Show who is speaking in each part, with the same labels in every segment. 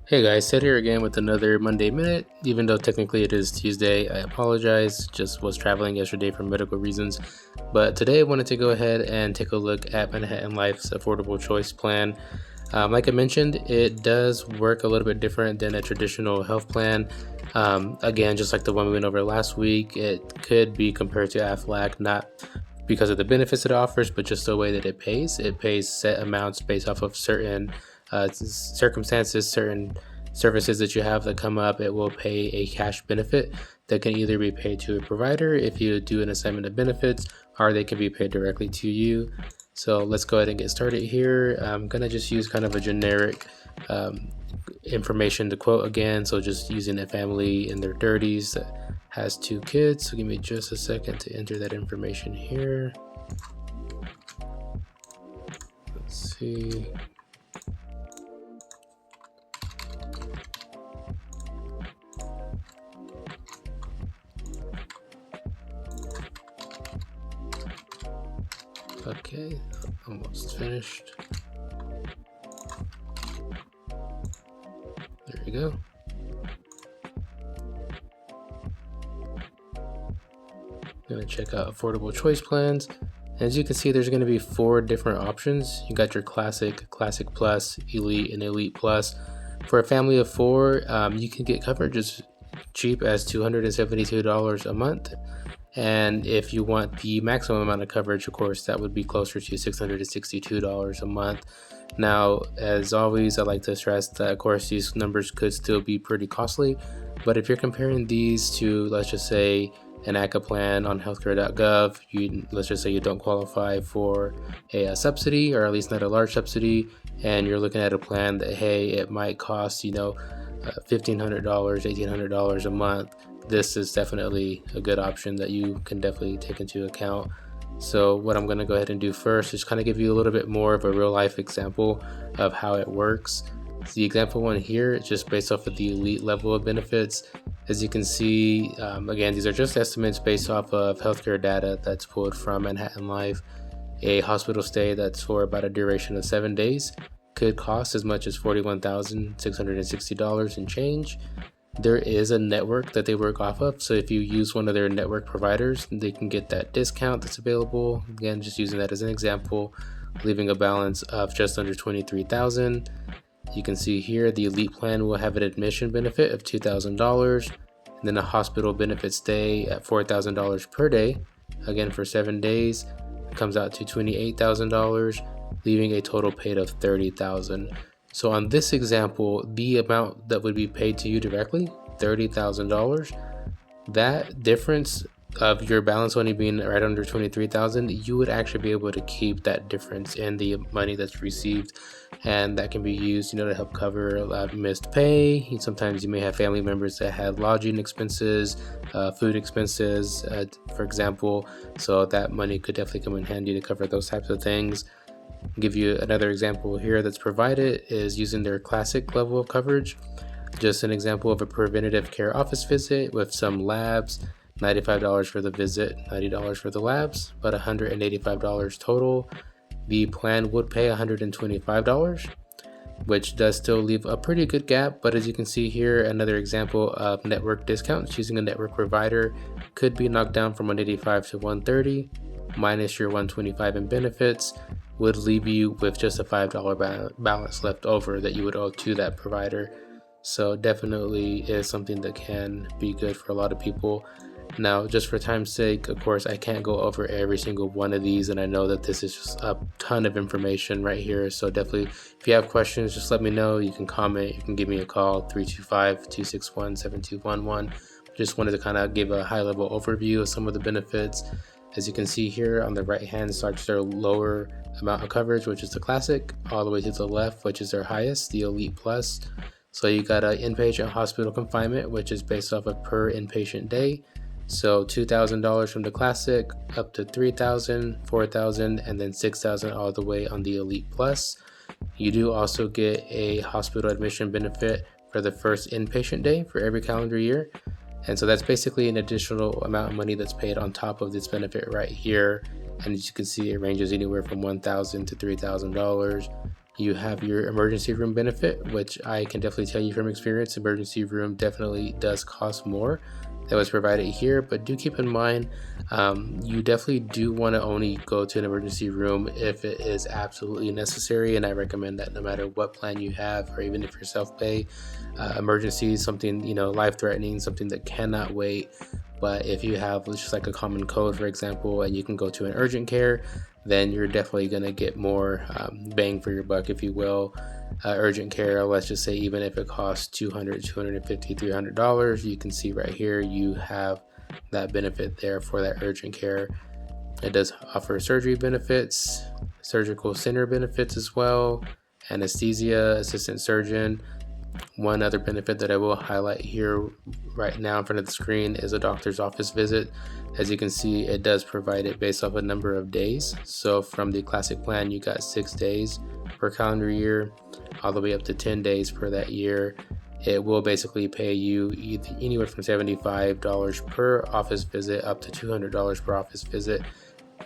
Speaker 1: Hey guys, Ted here again with another Monday Minute. Even though technically it is Tuesday, I apologize. Just was traveling yesterday for medical reasons. But today I wanted to go ahead and take a look at Manhattan Life's Affordable Choice Plan. Like I mentioned, it does work a little bit different than a traditional health plan. Again, just like the one we went over last week, it could be compared to AFLAC, not because of the benefits it offers, but just the way that it pays. It pays set amounts based off of certain circumstances, certain services that you have that come up. It will pay a cash benefit that can either be paid to a provider if you do an assignment of benefits, or they can be paid directly to you. So let's go ahead and get started here. I'm gonna just use kind of a generic information to quote again. So just using a family in their 30s that has 2 kids. So give me just a second to enter that information here. Let's see. Okay, almost finished. There you go. I'm gonna check out affordable choice plans. As you can see, there's gonna be 4 different options. You got your classic, classic plus, elite, and elite plus. For a family of 4, you can get coverage as cheap as $272 a month. And if you want the maximum amount of coverage, of course, that would be closer to $662 a month. Now, as always, I like to stress that, of course, these numbers could still be pretty costly. But if you're comparing these to, let's just say, an ACA plan on healthcare.gov, let's just say you don't qualify for a subsidy, or at least not a large subsidy, and you're looking at a plan that, hey, it might cost, $1,500, $1,800 a month. This is definitely a good option that you can definitely take into account. So what I'm going to go ahead and do first is kind of give you a little bit more of a real life example of how it works. So the example one here is just based off of the elite level of benefits. As you can see, again, these are just estimates based off of healthcare data that's pulled from Manhattan Life. A hospital stay that's for about a duration of 7 days could cost as much as $41,660 and change. There is a network that they work off of, so if you use one of their network providers, they can get that discount that's available. Again, just using that as an example, leaving a balance of just under $23,000. You can see here the elite plan will have an admission benefit of $2,000, and then a hospital benefit stay at $4,000 per day. Again, for 7 days, it comes out to $28,000, leaving a total paid of $30,000. So on this example, the amount that would be paid to you directly, $30,000, that difference of your balance only being right under $23,000, you would actually be able to keep that difference in the money that's received, and that can be used, to help cover missed pay. Sometimes you may have family members that have lodging expenses, food expenses, for example. So that money could definitely come in handy to cover those types of things. I'll give you another example here that's provided is using their classic level of coverage. Just an example of a preventative care office visit with some labs, $95 for the visit, $90 for the labs, but $185 total. The plan would pay $125, which does still leave a pretty good gap. But as you can see here, another example of network discounts using a network provider could be knocked down from $185 to $130, minus your $125 in benefits, would leave you with just a $5 balance left over that you would owe to that provider. So definitely is something that can be good for a lot of people. Now, just for time's sake, of course, I can't go over every single one of these, and I know that this is just a ton of information right here. So definitely, if you have questions, just let me know. You can comment, you can give me a call, 325-261-7211. Just wanted to kind of give a high-level overview of some of the benefits. As you can see here on the right hand starts their lower amount of coverage, which is the classic, all the way to the left, which is their highest, the elite plus. So you got an inpatient hospital confinement, which is based off of per inpatient day. So $2,000 from the classic, up to $3,000, $4,000, and then $6,000 all the way on the elite plus. You do also get a hospital admission benefit for the first inpatient day for every calendar year. And so that's basically an additional amount of money that's paid on top of this benefit right here. And as you can see, it ranges anywhere from $1,000 to $3,000. You have your emergency room benefit, which I can definitely tell you from experience, emergency room definitely does cost more. That was provided here, but do keep in mind, you definitely do want to only go to an emergency room if it is absolutely necessary, and I recommend that no matter what plan you have, or even if you're self-pay. Emergency, something, life-threatening, something that cannot wait. But if you have just like a common cold, for example, and you can go to an urgent care, then you're definitely going to get more bang for your buck, if you will. Urgent care, let's just say, even if it costs $200, $250, $300, you can see right here you have that benefit there for that urgent care. It does offer surgery benefits, surgical center benefits as well, anesthesia, assistant surgeon. One other benefit that I will highlight here right now in front of the screen is a doctor's office visit. As you can see, it does provide it based off a number of days. So from the classic plan, you got 6 days per calendar year, all the way up to 10 days per that year. It will basically pay you anywhere from $75 per office visit up to $200 per office visit.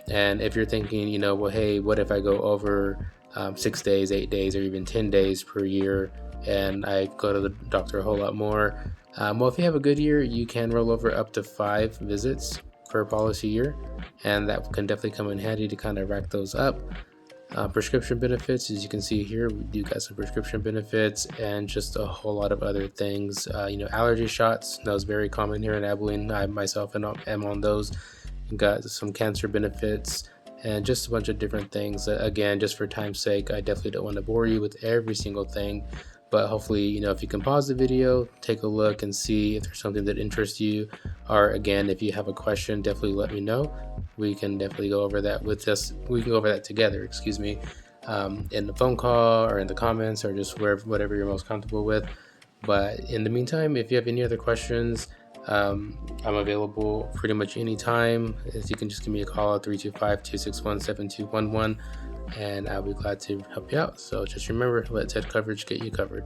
Speaker 1: And if you're thinking, well, hey, what if I go over 6 days, 8 days, or even 10 days per year, and I go to the doctor a whole lot more? Well, if you have a good year, you can roll over up to 5 visits per policy year, and that can definitely come in handy to kind of rack those up. Prescription benefits, as you can see here, we do got some prescription benefits and just a whole lot of other things. Allergy shots, that was very common here in Abilene. I myself am on those. Got some cancer benefits and just a bunch of different things. Again, just for time's sake, I definitely don't want to bore you with every single thing, but hopefully, if you can pause the video, take a look and see if there's something that interests you, or again, if you have a question, definitely let me know. We can definitely go over that we can go over that together, in the phone call or in the comments, or just whatever you're most comfortable with. But in the meantime, if you have any other questions, I'm available pretty much anytime. You can just give me a call at 325-261-7211, and I'll be glad to help you out. So just remember, let TED coverage get you covered.